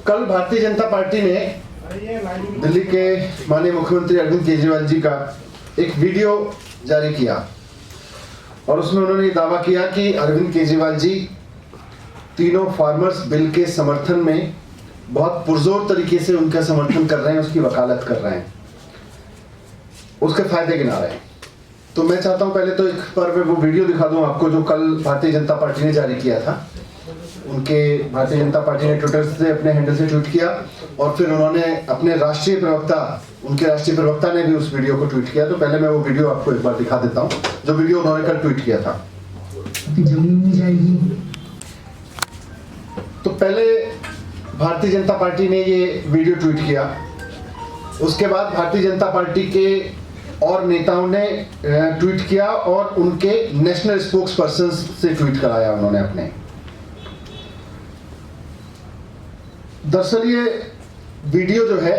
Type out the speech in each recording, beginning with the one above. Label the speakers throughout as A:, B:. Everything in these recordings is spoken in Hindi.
A: कल भारतीय जनता पार्टी ने दिल्ली के माननीय मुख्यमंत्री अरविंद केजरीवाल जी का एक वीडियो जारी किया और उसमें उन्होंने ये दावा किया कि अरविंद केजरीवाल जी तीनों फार्मर्स बिल के समर्थन में बहुत पुरजोर तरीके से उनका समर्थन कर रहे हैं, उसकी वकालत कर रहे हैं, उसके फायदे गिना रहे हैं। तो मैं चाहता हूं पहले तो एक बार मैं वो वीडियो दिखा दूं आपको जो कल भारतीय जनता पार्टी ने जारी किया था। उनके भारतीय जनता पार्टी ने ट्विटर से अपने हैंडल से ट्वीट किया और फिर उन्होंने अपने राष्ट्रीय प्रवक्ता, उनके राष्ट्रीय प्रवक्ता ने भी उस वीडियो को ट्वीट किया। तो पहले मैं वो वीडियो आपको एक बार दिखा देता हूं जो वीडियो उन्होंने कल ट्वीट किया था।
B: जमीन नहीं जाएगी।
A: तो पहले भारतीय जनता पार्टी ने ये वीडियो ट्वीट किया, उसके बाद भारतीय जनता पार्टी के और नेताओं ने ट्वीट किया और उनके नेशनल स्पोक्स पर्सन से ट्वीट कराया उन्होंने अपने। दरअसल ये वीडियो जो है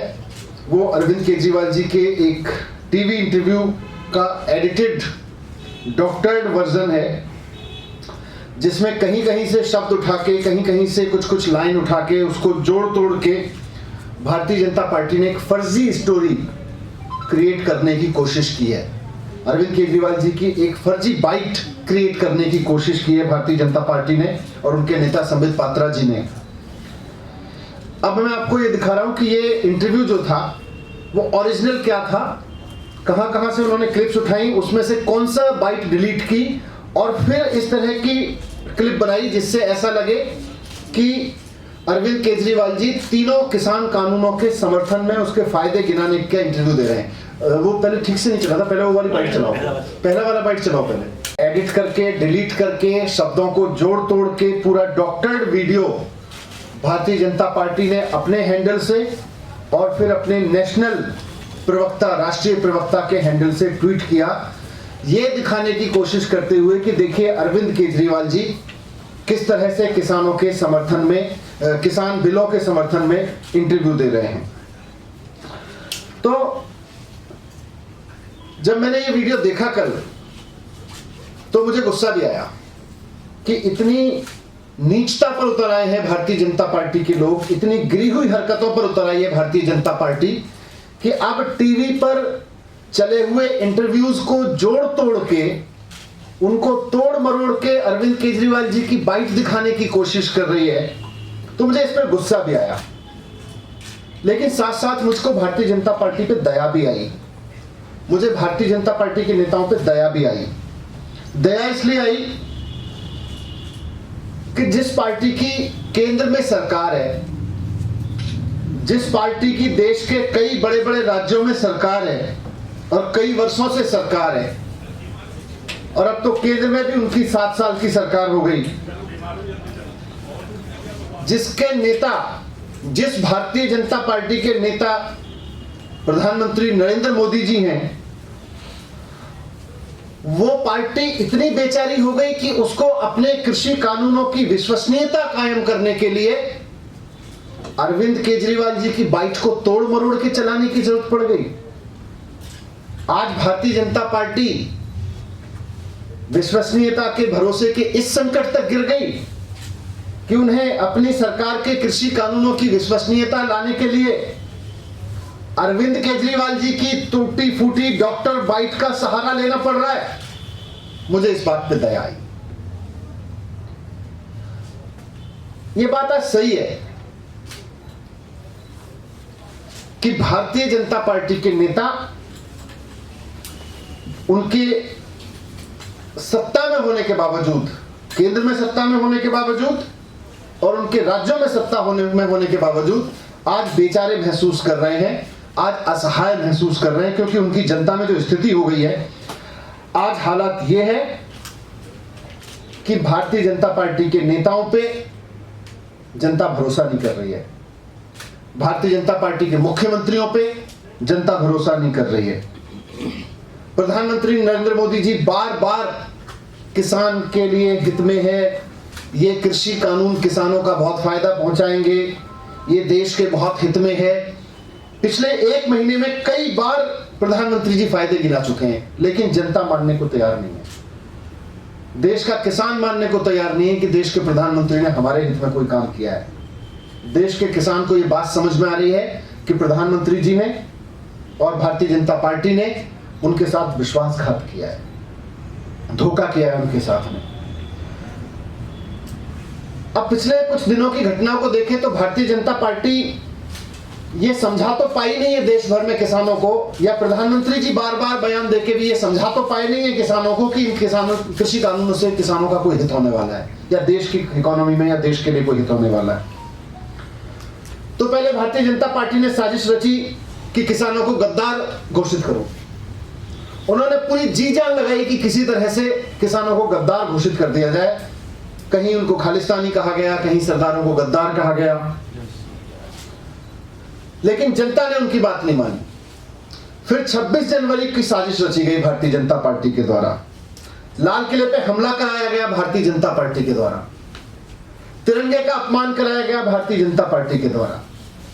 A: वो अरविंद केजरीवाल जी के एक टीवी इंटरव्यू का एडिटेड डॉक्टर्ड वर्जन है, जिसमें कहीं कहीं से शब्द उठा के, कहीं कहीं से कुछ कुछ लाइन उठा के, उसको जोड़ तोड़ के भारतीय जनता पार्टी ने एक फर्जी स्टोरी क्रिएट करने की कोशिश की है। अरविंद केजरीवाल जी की एक फर्जी बाइट क्रिएट करने की कोशिश की है भारतीय जनता पार्टी ने और उनके नेता संबित पात्रा जी ने। अब मैं आपको ये दिखा रहा हूं कि ये इंटरव्यू जो था वो ओरिजिनल क्या था, कहां कहां से उन्होंने क्लिप्स उठाई, उसमें से कौन सा बाइट डिलीट की और फिर इस तरह की क्लिप बनाई जिससे ऐसा लगे कि अरविंद केजरीवाल जी तीनों किसान कानूनों के समर्थन में उसके फायदे गिनाने का इंटरव्यू दे रहे हैं। वो पहले ठीक से नहीं चला था, पहले वो वाली बाइट चलाओ, पहला वाला बाइट चलाओ। पहले एडिट करके, डिलीट करके, शब्दों को जोड़ तोड़ के पूरा doctored video Bharatiya Janata party ने अपने हैंडल से और फिर अपने नेशनल प्रवक्ता, राष्ट्रीय प्रवक्ता के हैंडल से ट्वीट किया, ये दिखाने की कोशिश करते हुए कि देखिए अरविंद केजरीवाल जी किस तरह से किसानों के समर्थन में, किसान बिलों के समर्थन में इंटरव्यू दे रहे हैं। तो जब मैंने ये वीडियो देखा कल तो मुझे गुस्सा भी आया कि इतनी नीचता पर उतर आए हैं भारतीय जनता पार्टी के लोग, इतनी गिरी हुई हरकतों पर उतर आई है भारतीय जनता पार्टी कि अब टीवी पर चले हुए इंटरव्यूज को जोड़ तोड़ के, उनको तोड़ मरोड़ के अरविंद केजरीवाल जी की बाइट दिखाने की कोशिश कर रही है। तो मुझे इस पर गुस्सा भी आया, लेकिन साथ साथ मुझको भारतीय जनता पार्टी पे दया भी आई। मुझे भारतीय जनता पार्टी के नेताओं पे दया भी आई। दया इसलिए आई कि जिस पार्टी की केंद्र में सरकार है, जिस पार्टी की देश के कई बड़े बड़े राज्यों में सरकार है और कई वर्षों से सरकार है, और अब तो केंद्र में भी उनकी 7 साल की सरकार हो गई, जिसके नेता, जिस भारतीय जनता पार्टी के नेता प्रधानमंत्री नरेंद्र मोदी जी हैं, वो पार्टी इतनी बेचारी हो गई कि उसको अपने कृषि कानूनों की विश्वसनीयता कायम करने के लिए अरविंद केजरीवाल जी की बाइट को तोड़ मरोड़ के चलाने की जरूरत पड़ गई। आज भारतीय जनता पार्टी विश्वसनीयता के भरोसे के इस संकट तक गिर गई कि उन्हें अपनी सरकार के कृषि कानूनों की विश्वसनीयता लाने के लिए अरविंद केजरीवाल जी की टूटी फूटी डॉक्टर बाइट का सहारा लेना पड़ रहा है। मुझे इस बात पे दया आई। ये बात आज सही है कि भारतीय जनता पार्टी के नेता उनके सत्ता में होने के बावजूद, केंद्र में सत्ता में होने के बावजूद और उनके राज्यों में सत्ता होने के बावजूद आज बेचारे महसूस कर रहे हैं, आज असहाय महसूस कर रहे हैं, क्योंकि उनकी जनता में जो स्थिति हो गई है, आज हालात ये है कि भारतीय जनता पार्टी के नेताओं पे जनता भरोसा नहीं कर रही है, भारतीय जनता पार्टी के मुख्यमंत्रियों पे जनता भरोसा नहीं कर रही है। प्रधानमंत्री नरेंद्र मोदी जी बार बार किसान के लिए हित में है, ये कृषि कानून किसानों का बहुत फायदा पहुंचाएंगे, ये देश के बहुत हित में है। पिछले 1 महीने में कई बार प्रधानमंत्री जी फायदे गिना चुके हैं, लेकिन जनता मानने को तैयार नहीं है। देश का किसान मानने को तैयार नहीं है कि देश के प्रधानमंत्री ने हमारे हित में कोई काम किया है। देश के किसान को ये बात समझ में आ रही है कि प्रधानमंत्री जी ने और भारतीय जनता पार्टी ने उनके साथ विश्वासघात किया है, धोखा किया है उनके साथ में। अब पिछले कुछ दिनों की घटनाओं को देखें तो भारतीय जनता पार्टी ये समझा तो पाई नहीं है देश भर में किसानों को, या प्रधानमंत्री जी बार बार बयान देके भी ये समझा तो पाए नहीं है किसानों को कि इन किसानों कृषि कानूनों से किसानों का कोई हित होने वाला है, या देश की इकोनॉमी में या देश के लिए कोई हित होने वाला है। तो पहले भारतीय जनता पार्टी ने साजिश रची कि किसानों को गद्दार घोषित करो। उन्होंने पूरी जी जान लगाई कि किसी तरह से किसानों को गद्दार घोषित कर दिया जाए। कहीं उनको खालिस्तानी कहा गया, कहीं सरदारों को गद्दार कहा गया, लेकिन जनता ने उनकी बात नहीं मानी। फिर 26 जनवरी की साजिश रची गई भारतीय जनता पार्टी के द्वारा। लाल किले पे हमला कराया गया भारतीय जनता पार्टी के द्वारा, तिरंगे का अपमान कराया गया भारतीय जनता पार्टी के द्वारा।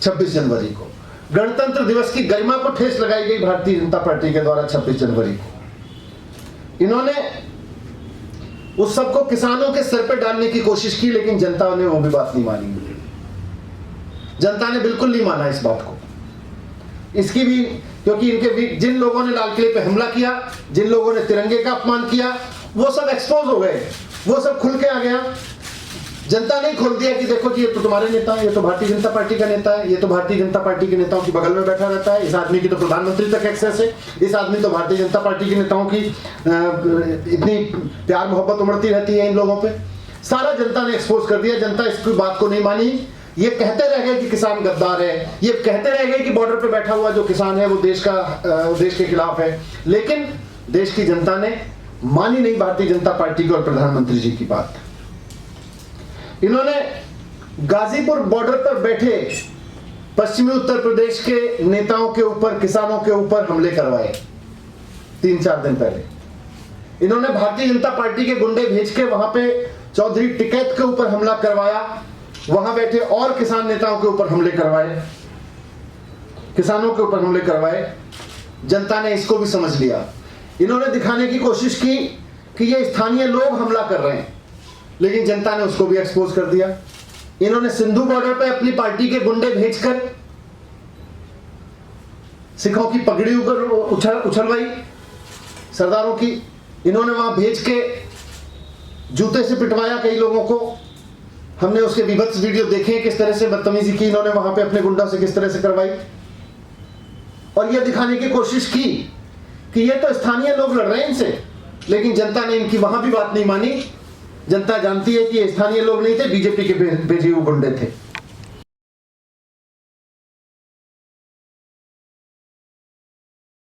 A: 26 जनवरी को गणतंत्र दिवस की गरिमा को ठेस लगाई गई भारतीय जनता पार्टी के द्वारा 26 जनवरी को। इन्होंने उस सबको किसानों के सर पे डालने की कोशिश की, लेकिन जनता ने वो भी बात नहीं मानी। जनता ने बिल्कुल नहीं माना इस बात को। इसकी भी क्योंकि इनके जिन लोगों ने लाल किले पे हमला किया, जिन लोगों ने तिरंगे का अपमान किया, वो सब एक्सपोज हो गए, वो सब खुल के आ गया। जनता ने खोल दिया कि देखो कि ये तो तुम्हारे नेता है, ये तो भारतीय जनता पार्टी का नेता है, ये तो भारतीय जनता पार्टी के नेताओं की बगल में बैठा रहता है, इस आदमी की तो प्रधानमंत्री तक एक्सेस है, इस आदमी तो भारतीय जनता पार्टी के नेताओं की इतनी प्यार मोहब्बत उमड़ती रहती है इन लोगों पे। सारा जनता ने एक्सपोज कर दिया। जनता इसकी बात को नहीं मानी। ये कहते रह गए कि किसान गद्दार है, ये कहते रह गए कि बॉर्डर पे बैठा हुआ जो किसान है वो देश के खिलाफ है, लेकिन देश की जनता ने मानी नहीं भारतीय जनता पार्टी की और प्रधानमंत्री जी की बात। इन्होंने गाजीपुर बॉर्डर पर बैठे पश्चिमी उत्तर प्रदेश के नेताओं के ऊपर, किसानों के ऊपर हमले करवाए 3-4 दिन पहले। इन्होंने भारतीय जनता पार्टी के गुंडे भेज के वहां पे चौधरी टिकैत के ऊपर हमला करवाया, वहां बैठे और किसान नेताओं के ऊपर हमले करवाए, किसानों के ऊपर हमले करवाए। जनता ने इसको भी समझ लिया। इन्होंने दिखाने की कोशिश की कि ये स्थानीय लोग हमला कर रहे हैं, लेकिन जनता ने उसको भी एक्सपोज कर दिया। इन्होंने सिंधु बॉर्डर पे अपनी पार्टी के गुंडे भेजकर सिखों की पगड़ी ऊपर उछलवाई, सरदारों की। इन्होंने वहां भेज के जूते से पिटवाया कई लोगों को। हमने उसके विभत्स वीडियो देखे किस तरह से बदतमीजी की इन्होंने वहां पे अपने गुंडों से किस तरह से करवाई, और यह दिखाने की कोशिश की कि ये तो स्थानीय लोग लड़ रहे हैं इनसे, लेकिन जनता ने इनकी वहां भी बात नहीं मानी। जनता जानती है कि ये स्थानीय लोग नहीं थे, बीजेपी के भेजे हुए गुंडे थे।